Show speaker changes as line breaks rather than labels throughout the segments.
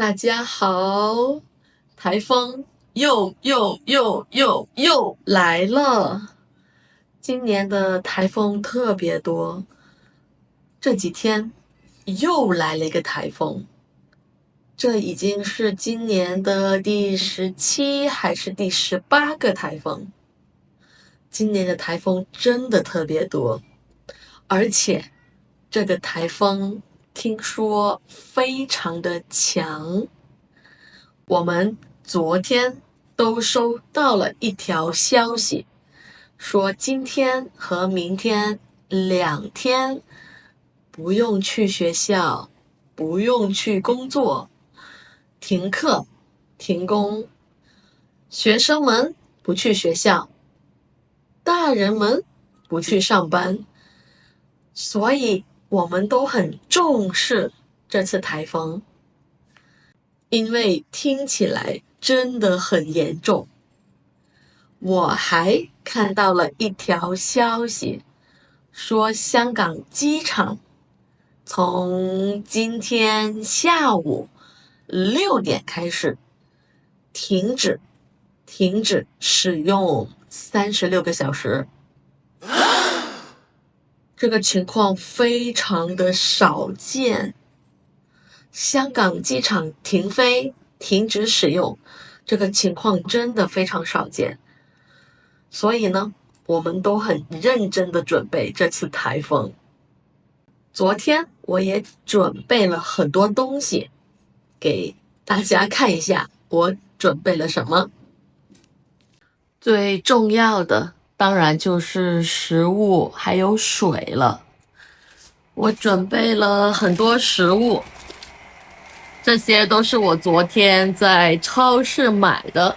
大家好，台风又来了。今年的台风特别多，这几天又来了一个台风，这已经是今年的第17还是第18个台风。今年的台风真的特别多，而且这个台风听说非常的强。我们昨天都收到了一条消息，说今天和明天2天不用去学校，不用去工作，停课、停工，学生们不去学校，大人们不去上班，所以我们都很重视这次台风，因为听起来真的很严重。我还看到了一条消息，说香港机场从今天下午6点开始停止使用36个小时。这个情况非常的少见，香港机场停飞停止使用，这个情况真的非常少见。所以呢，我们都很认真的准备这次台风。昨天我也准备了很多东西，给大家看一下我准备了什么。最重要的当然就是食物还有水了。我准备了很多食物，这些都是我昨天在超市买的。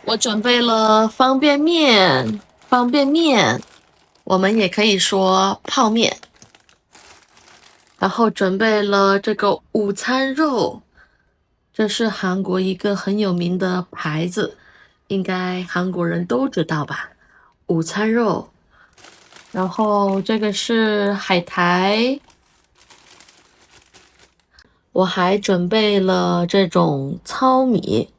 我准备了方便面，我们也可以说泡面。然后准备了这个午餐肉，这是韩国一个很有名的牌子，应该韩国人都知道吧？午餐肉。然后这个是海苔。我还准备了这种糙米，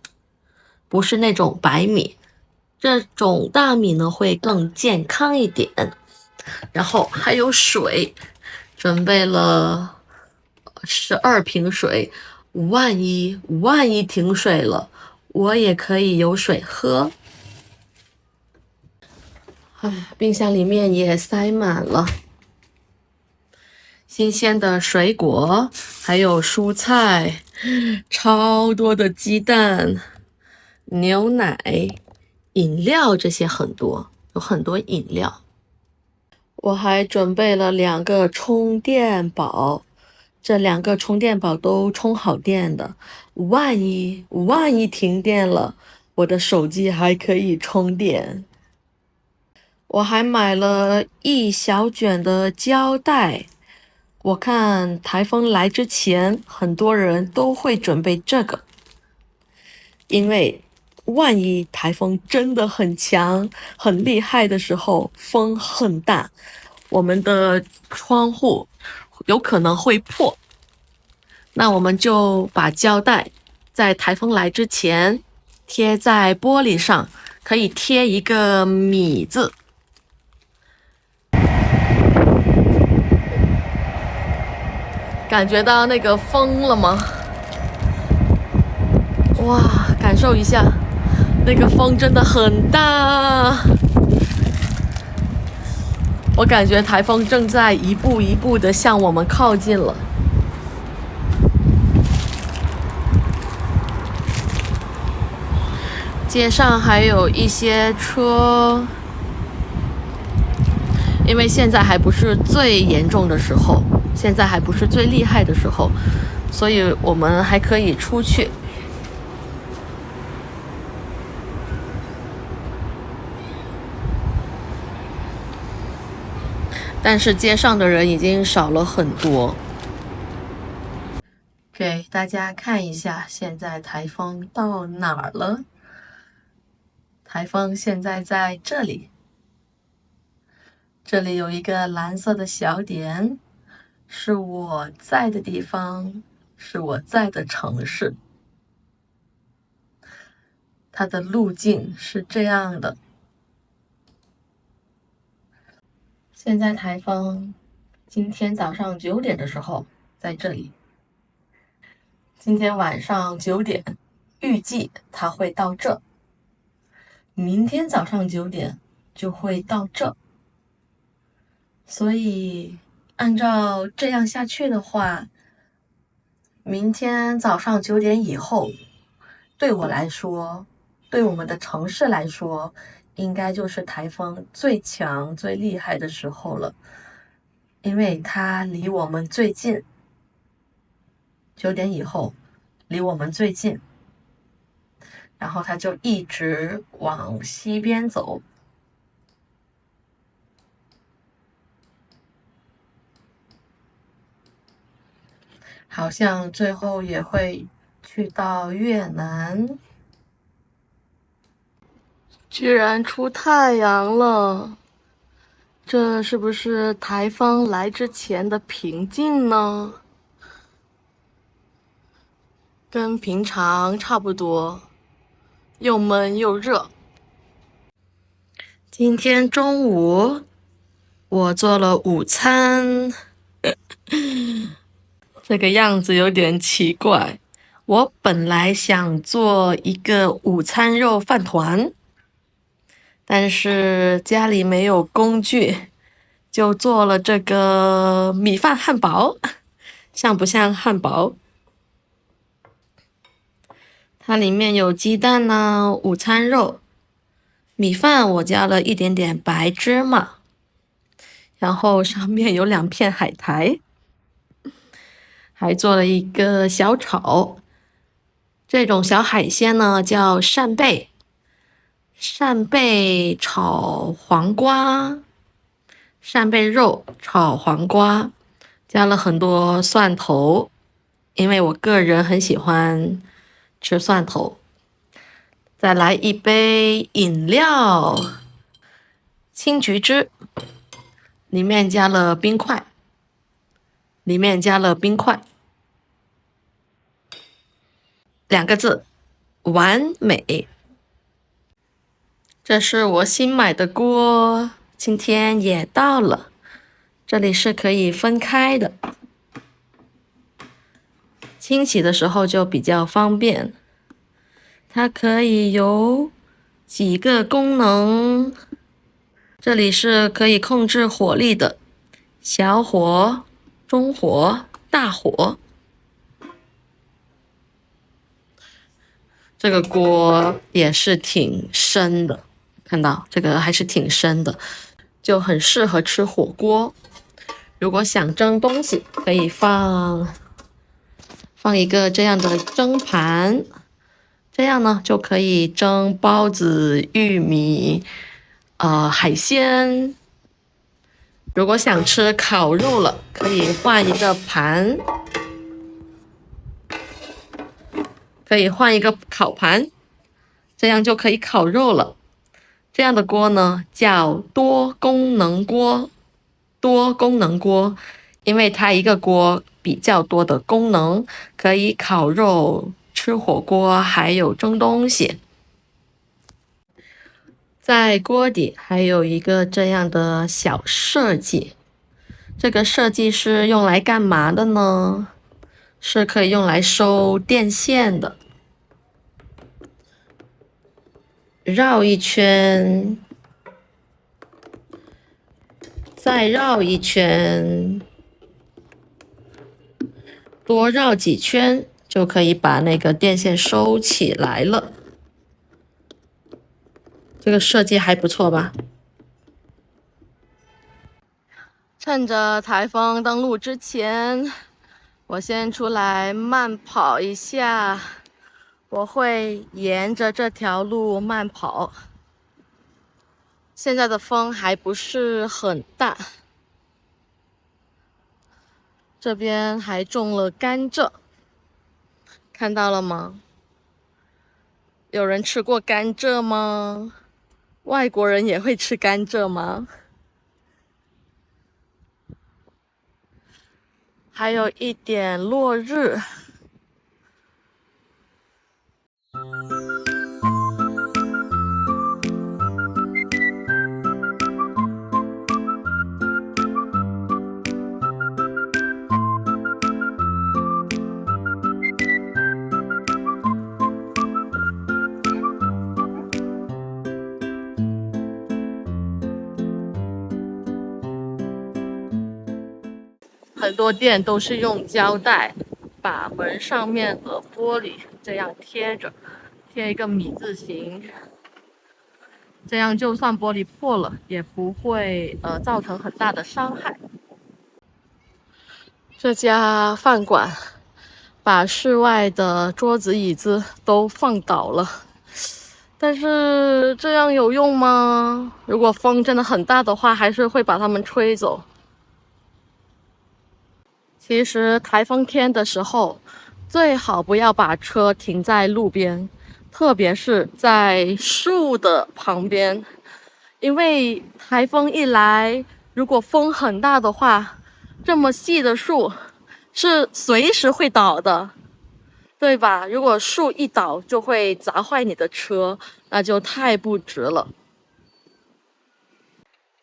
不是那种白米，这种大米呢会更健康一点。然后还有水，准备了12瓶水，万一停水了，我也可以有水喝。冰箱里面也塞满了新鲜的水果，还有蔬菜，超多的鸡蛋、牛奶、饮料，这些有很多饮料。我还准备了2个充电宝，这2个充电宝都充好电的，万一停电了，我的手机还可以充电。我还买了一小卷的胶带，我看台风来之前，很多人都会准备这个，因为万一台风真的很强、很厉害的时候，风很大，我们的窗户有可能会破，那我们就把胶带在台风来之前贴在玻璃上，可以贴一个米字。感觉到那个风了吗？哇，感受一下，那个风真的很大。我感觉台风正在一步一步的向我们靠近了。街上还有一些车，因为现在还不是最严重的时候，现在还不是最厉害的时候，所以我们还可以出去。但是街上的人已经少了很多。给大家看一下，现在台风到哪儿了？台风现在在这里，这里有一个蓝色的小点，是我在的地方。是我在的城市。它的路径是这样的。现在台风今天早上9点的时候在这里，今天晚上9点预计它会到这，明天早上9点就会到这。所以按照这样下去的话，明天早上9点以后，对我来说，对我们的城市来说，应该就是台风最强、最厉害的时候了，因为它离我们最近，9点以后离我们最近，然后它就一直往西边走。好像最后也会去到越南。居然出太阳了，这是不是台风来之前的平静呢？跟平常差不多，又闷又热。今天中午我做了午餐，这个样子有点奇怪。我本来想做一个午餐肉饭团，但是家里没有工具，就做了这个米饭汉堡。像不像汉堡？它里面有鸡蛋呢，午餐肉，米饭我加了一点点白芝麻，然后上面有2片海苔，还做了一个小炒。这种小海鲜呢叫扇贝，扇贝炒黄瓜，扇贝肉炒黄瓜，加了很多蒜头，因为我个人很喜欢吃蒜头。再来一杯饮料，青桔汁，里面加了冰块，2个字，完美。这是我新买的锅，今天也到了。这里是可以分开的，清洗的时候就比较方便。它可以有几个功能，这里是可以控制火力的，小火、中火、大火。这个锅也是挺深的，看到这个还是挺深的，就很适合吃火锅。如果想蒸东西，可以放一个这样的蒸盘，这样呢就可以蒸包子、玉米、海鲜。如果想吃烤肉了，可以换一个盘，可以换一个烤盘，这样就可以烤肉了。这样的锅呢叫多功能锅，因为它一个锅比较多的功能，可以烤肉、吃火锅，还有蒸东西。在锅底还有一个这样的小设计，这个设计是用来干嘛的呢？是可以用来收电线的。绕一圈，再绕一圈，多绕几圈就可以把那个电线收起来了。这个设计还不错吧？趁着台风登陆之前，我先出来慢跑一下。我会沿着这条路慢跑。现在的风还不是很大。这边还种了甘蔗，看到了吗？有人吃过甘蔗吗？外国人也会吃甘蔗吗？还有一点落日，很多店都是用胶带把门上面的玻璃这样贴着，贴一个米字形，这样就算玻璃破了也不会造成很大的伤害。这家饭馆把室外的桌子椅子都放倒了，但是这样有用吗？如果风真的很大的话，还是会把它们吹走。其实台风天的时候，最好不要把车停在路边，特别是在树的旁边，因为台风一来，如果风很大的话，这么细的树是随时会倒的，对吧？如果树一倒就会砸坏你的车，那就太不值了。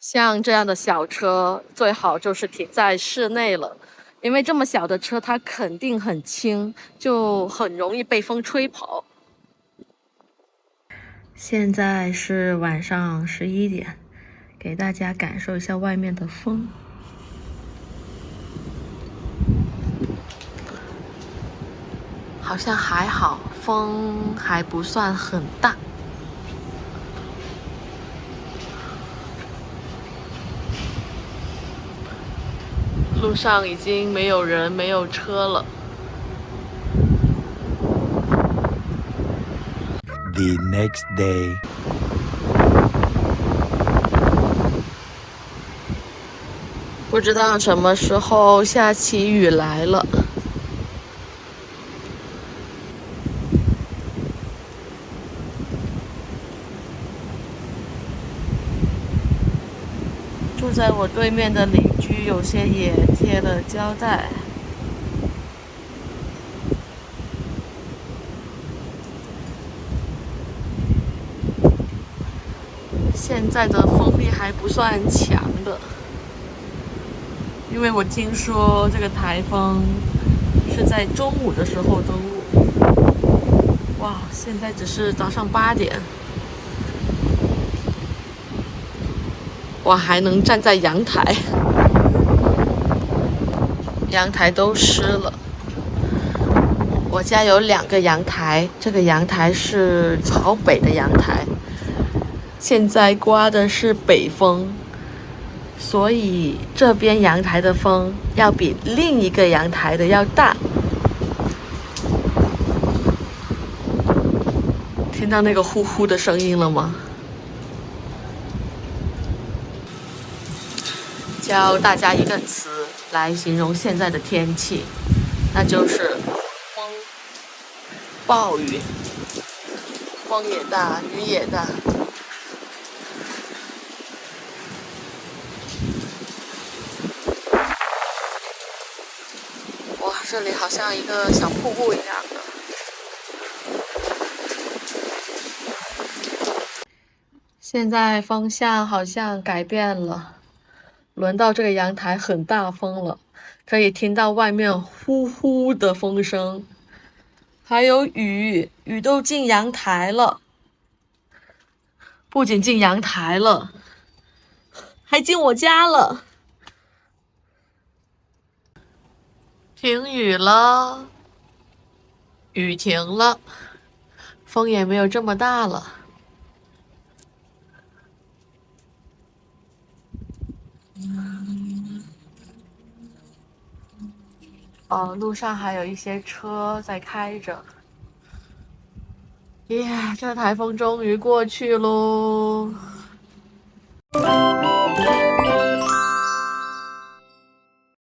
像这样的小车，最好就是停在室内了。因为这么小的车，它肯定很轻，就很容易被风吹跑。现在是晚上11点，给大家感受一下外面的风。好像还好，风还不算很大。路上已经没有人，没有车了。
The next day.
不知道什么时候下起雨来了。住在我对面的邻居，有些也贴了胶带。现在的风力还不算强的，因为我听说这个台风是在中午的时候登陆。哇，现在只是早上8点，我还能站在阳台，阳台都湿了。我家有2个阳台，这个阳台是朝北的阳台，现在刮的是北风，所以这边阳台的风要比另一个阳台的要大。听到那个呼呼的声音了吗？教大家一个词来形容现在的天气，那就是风暴雨，风也大，雨也大。哇，这里好像一个小瀑布一样的。现在风向好像改变了，轮到这个阳台很大风了，可以听到外面呼呼的风声，还有雨都进阳台了。不仅进阳台了，还进我家了。停雨了，雨停了，风也没有这么大了。路上还有一些车在开着。耶，这台风终于过去喽。